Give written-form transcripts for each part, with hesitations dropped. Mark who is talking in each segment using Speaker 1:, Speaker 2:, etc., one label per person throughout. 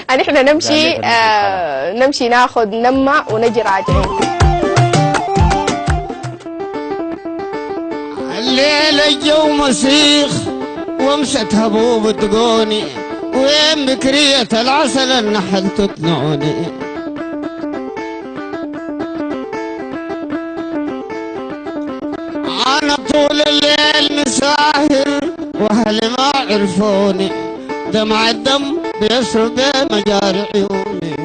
Speaker 1: احنا نمشي نمشي ناخذ نمة ونجي راجعين.
Speaker 2: الليلة الجو مسيخ ومست هبوب تقوني، وين بكرية العسل النحل تطلعوني. أنا طول الليل مساهر وأهلي ما عرفوني، دمع الدم بيسرب بمجاري عيوني.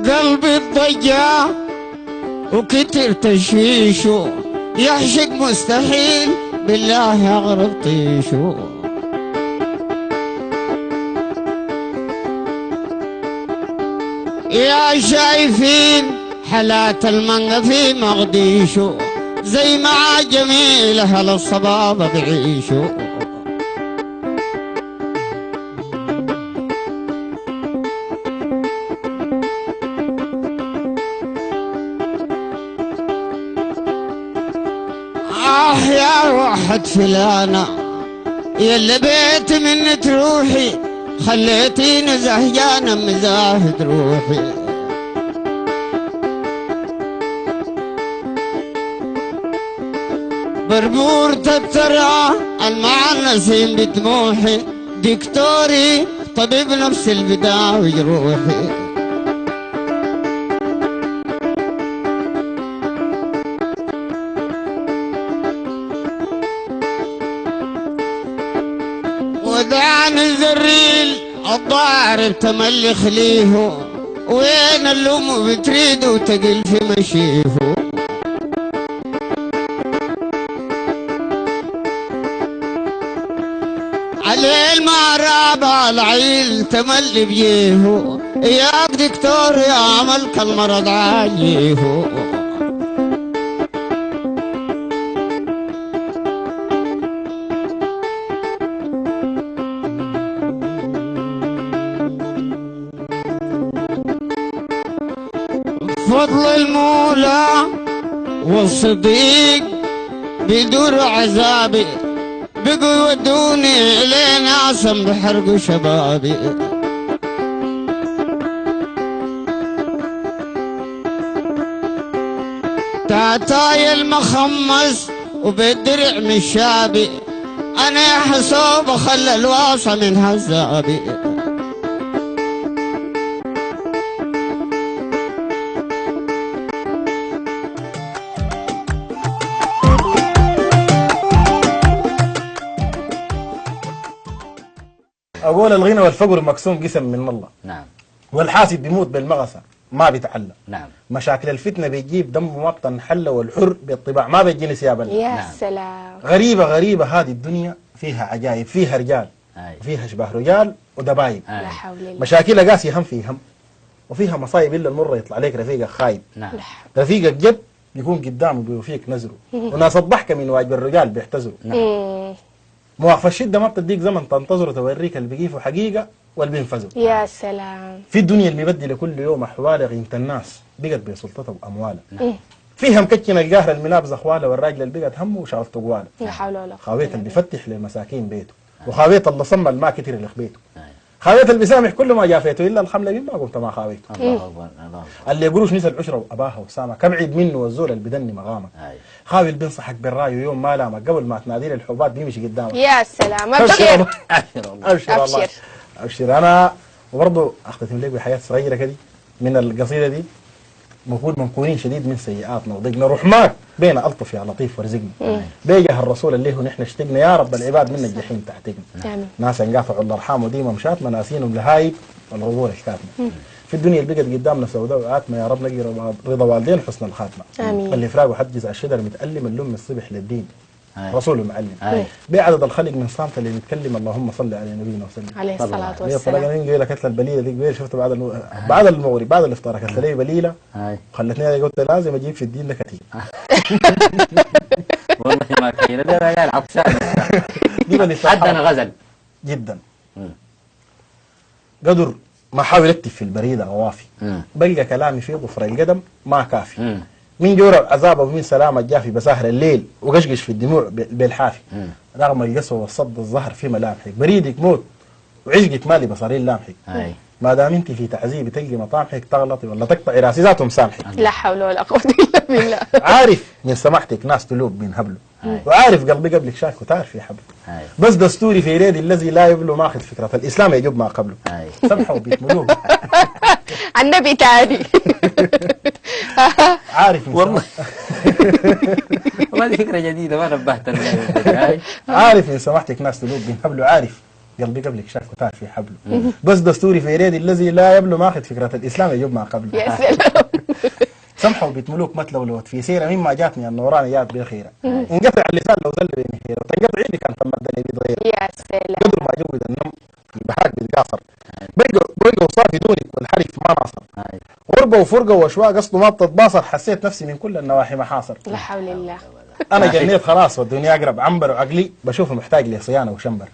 Speaker 2: قلبي الضجة وكتر تشويشه، يحشق مستحيل بالله أغرب طيشه. يا شايفين حالات المانجا في مقديشه، زي ما جميل أهل الصبابة بعيشوا. يا روحة فلانة يلي بيت من تروحي، خليتيني زهجانة مزاهد روحي. بربور تترى المعنسين بدموحي، دكتوري طبيب نفس البداوي جروحي. ودعان الزريل الضارب تملخ ليه، وين اللوم بتريد وتقل في مشيه. عليه المعراب العيل تملي بيه، ياك دكتور يا عمل كالمرض عاجيه. فضل المولى والصديق بدور عذابي، بقوا يودوني لين عصم بحرق شبابي. تعتاي المخمس وبالدرع مشابي، انا حسوب خلى الواصة من هزابي.
Speaker 3: أقول الغنى والفقر مقسوم قسم من الله.
Speaker 4: نعم.
Speaker 3: والحاسد بيموت بالمغصة ما بيتعلم.
Speaker 4: نعم.
Speaker 3: مشاكل الفتنة بيجيب دم مقطن حلة، والحر بالطباع ما بيجي نسياب الله.
Speaker 1: يا
Speaker 4: نعم.
Speaker 1: سلام.
Speaker 3: غريبة هذه الدنيا، فيها عجائب، فيها رجال وفيها اشباه رجال ودبايب.
Speaker 1: لا حول الله.
Speaker 3: مشاكلها قاسية هم في هم، وفيها مصايب الا المرة يطلع عليك رفيقك خايب.
Speaker 4: نعم.
Speaker 3: رفيقك جد بيكون قدامه بيوفيك نزره، وناس الضحكة من واجب الرجال بيحتزروا. مواقف الشدة ما بتديك زمن تنتظر توريك اللي بيقيفوا حقيقة واللي بينفذوا.
Speaker 1: يا سلام.
Speaker 3: في الدنيا اللي بيبدل كل يوم أحوال غيمة الناس بقت بسلطتها وأموالها. فيها مكتشن القاهرة المنابز أخواله، والراجل اللي بقت همه وشغلته قواله.
Speaker 1: لا حول ولا قوة.
Speaker 3: خاوية اللي بيفتح للمساكين بيته، وخاوية اللي صمى ما كتير اللي خبيته. خاوية اللي بيسامح كل ما جافيته، إلا الخملة دي ما قمت ما خاويته.
Speaker 4: الله أكبر. الله أكبر.
Speaker 3: اللي يقولوش نسى العشرة وأباها وسامة كم عيد منه، والزول اللي بدني مغامة. خاوي اللي بينصحك بالراي، ويوم ما لامك قبل ما تنادي الحبات بيمشي قدامك.
Speaker 1: يا سلام. أبشر
Speaker 3: أبشر والله. أبشر. أنا وبرضه أختتم لك بحياة صغيرة كده من القصيدة دي. المفروض منكونين شديد من سيئاتنا وضيقنا، رحماك بين ألطف يا لطيف وارزقنا. بيجه الرسول اللي هو نحن اشتقنا، يا رب العباد من الجحيم تحتقنا. ناس انقاطعوا الأرحام وديما مشات، مناسينهم لهايب والغرور اشتاتنا. في الدنيا اللي بقت قدامنا سوداء وآتمة، يا رب نقي رضا والدين حسن الخاتمة.
Speaker 1: آمين.
Speaker 3: اللي فراق وحجز على الشجر متألم، اللم الصبح للدين رسول المعلم. بعدد الخلق من صامت اللي نتكلم، اللهم صل على نبينا وسلم
Speaker 1: عليه الصلاة
Speaker 3: هي
Speaker 1: والسلام.
Speaker 3: طلع مين قال لك البليله دي قبيل، شفت بعد المغرب بعد الافطار اكلت لي بليله وخلتني قلت لازم اجيب في الدين لك كتير.
Speaker 4: والله ما كاين ده رجال عطشان.
Speaker 3: دي بني
Speaker 4: عندنا غزل
Speaker 3: جدا. قدر ما حاول اكتب في البريده قوافي بلقى كلامي في ظفر القدم ما كافي من جور العذاب ومن سلام الجافي بسهر الليل وقشقش في الدموع بالحافي رغم القسوه والصد الظهر في ملامحك بريدك موت وعشقك مالي بصري لامحك ما دام انت في تعذيبي تلقي مطامحك تغلطي ولا تقطعي راسي ذاتهم سامحك
Speaker 1: لا حول ولا قوة إلا بالله.
Speaker 3: عارف من سماحتك ناس تلوب من هبله وعارف قلبي قبلك شاك وتعرف يا حبله بس دستوري في ريدي الذي لا يبلو ماخذ فكرة الإسلام يجب ما قبله سمحوا بيتملوه
Speaker 1: النبي تاني.
Speaker 3: عارف
Speaker 4: والله والله دي فكرة جديدة ما نبهت
Speaker 3: عارف من سماحتك ناس تلوب من هبله عارف قلبي قبلك شاك وتعرف في حبله بس دستوري في ريدي الذي لا يبلو ماخذ فكرة الإسلام يجب ما قبله.
Speaker 1: يا سلام.
Speaker 3: سمحوا بيتملوك متلولوت في سيرة مما جاتني النورانيات بالخيرة انقطع اللسان لو زل بين خيرة وتنقطع عيني كان فما الدنيا بيتغير
Speaker 1: يا سلام.
Speaker 3: قدر ما جود النم في بحاك بيتقاصر بقى وصافي دونك والحرف ما ناصر غربة وفرقة واشواق قصده ما بتتباصر حسيت نفسي من كل النواحي محاصر.
Speaker 1: لا حول الله.
Speaker 3: انا جنيت خلاص والدنيا اقرب عنبر وعقلي بشوفه محتاج لصيانه وشنبر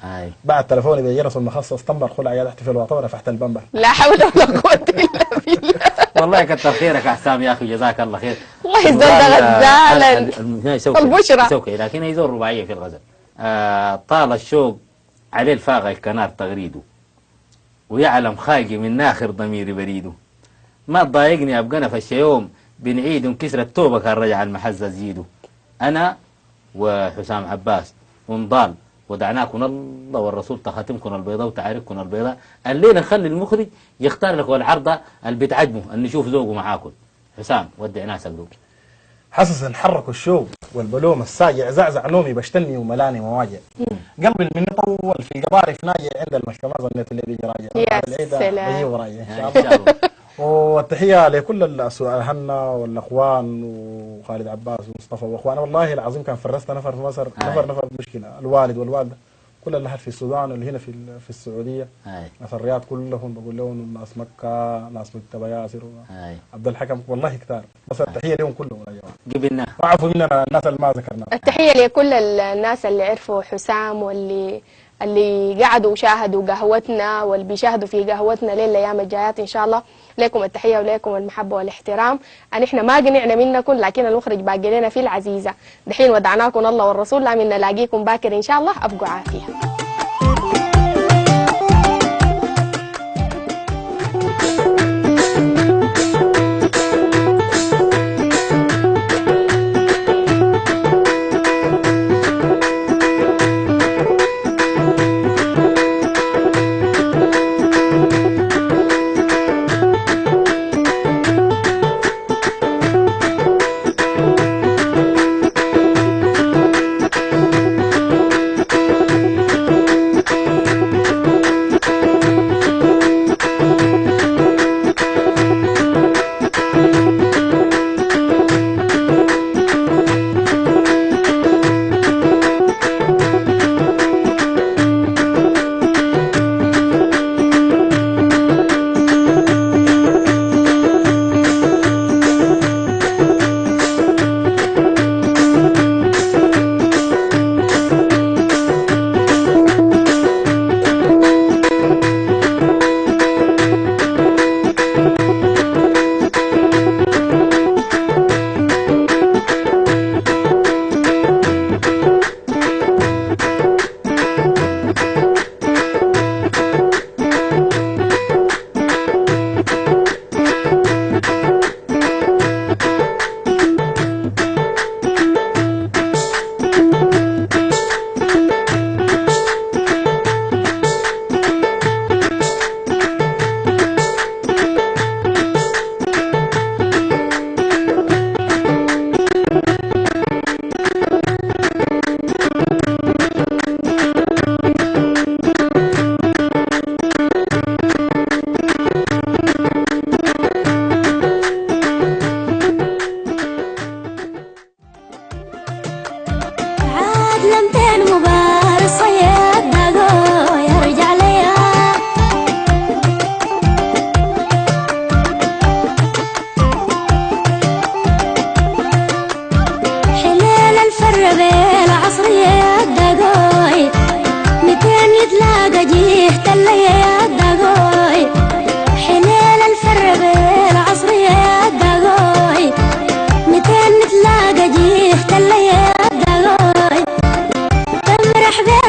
Speaker 3: بعد تلفوني بجرس المخصص تنبر خلع عيال احتفل واعتبر فتح البنبر.
Speaker 1: لا حول ولا قوة إلا بالله.
Speaker 4: والله كتر خيرك يا حسام يا اخي جزاك الله خير.
Speaker 1: الله يزود غزالا. البشرى
Speaker 4: سوكي لكن يزور رباعيه في الغزل. طال الشوق عليه الفاغل كنار تغريده ويعلم خاقي من ناخر ضميري بريده ما تضايقني ابقى انا في الشيوم بنعيد انكسرت توبه كان رجع المحزه زيده انا وحسام عباس ونضال ودعناكم الله والرسول تخاتمكم البيضاء وتعارككم البيضاء الليله نخلي المخرج يختار لك العرضه اللي بتعجبه ان نشوف ذوقه معاكم. حسام ودع ناسك ذوق
Speaker 3: حسس انحرك الشوق والبلوم الساجع زعزع نومي بشتني وملاني مواجع قلبي من طول في القبارف ناجع عند المحكمه ظنيت اللي بيجي راجع
Speaker 1: يا سلام.
Speaker 3: بيجي ورايا ان شاء الله. والتحيه لكل هنا والاخوان وخالد عباس ومصطفى واخوانه والله العظيم كان فرست نفر في مصر نفر مشكله الوالد والوالده كل اللي في السودان واللي هنا في السعوديه ناس الرياض كلهم بقول لهم ناس مكه ناس مكتبه ياسر عبد الحكم والله كتار بس التحيه لهم كلهم يا جماعه
Speaker 4: قبلنا
Speaker 3: وعفوا مننا الناس اللي ما ذكرناها.
Speaker 1: التحيه لكل الناس اللي عرفوا حسام اللي قعدوا وشاهدوا قهوتنا واللي بيشاهدوا في قهوتنا ليل الايام الجايات ان شاء الله. لكم التحيه ولكم المحبه والاحترام. احنا ما قنعنا منكم لكن المخرج باقي لنا في العزيزه. دحين ودعناكم الله والرسول لا من نلاقيكم باكر ان شاء الله. ابقوا عافيه.
Speaker 5: حبيبي